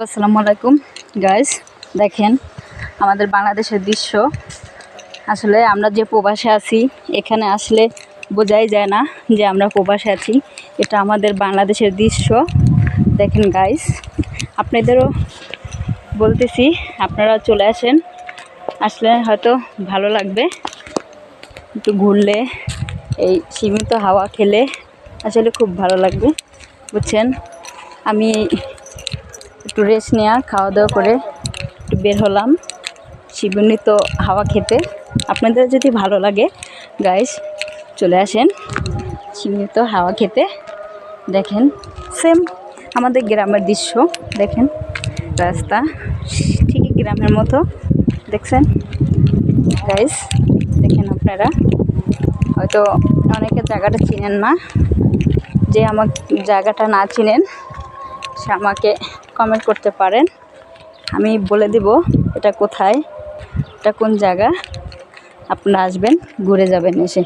আসসালামু আলাইকুম গাইস, দেখেন আমাদের বাংলাদেশের দৃশ্য। আসলে আমরা যে প্রবাসে আছি, এখানে আসলে বোঝাই যায় না যে আমরা প্রবাসে আছি। এটা আমাদের বাংলাদেশের দৃশ্য। দেখেন গাইস, আপনাদেরও বলতেছি আপনারা চলে আসেন, আসলে হয়তো ভালো লাগবে। একটু ঘুরলে, এই সীমিত হাওয়া খেলে আসলে খুব ভালো লাগবে, বুঝছেন। আমি একটু রেস্ট নেওয়া, খাওয়া দাওয়া করে একটু বের হলাম সীমিত হাওয়া খেতে। আপনাদের যদি ভালো লাগে গাইস, চলে আসেন সীমিত হাওয়া খেতে। দেখেন সেম আমাদের গ্রামের দৃশ্য। দেখেন রাস্তা ঠিকই গ্রামের মতো, দেখছেন গাইস। দেখেন আপনারা হয়তো অনেকে জায়গাটা চিনেন না, যে আমার জায়গাটা না চিনেন সে আমাকে কমেন্ট করতে পারেন, আমি বলে দেব এটা কোথায়, এটা কোন জায়গা। আপনারা আসবেন, ঘুরে যাবেন এসে।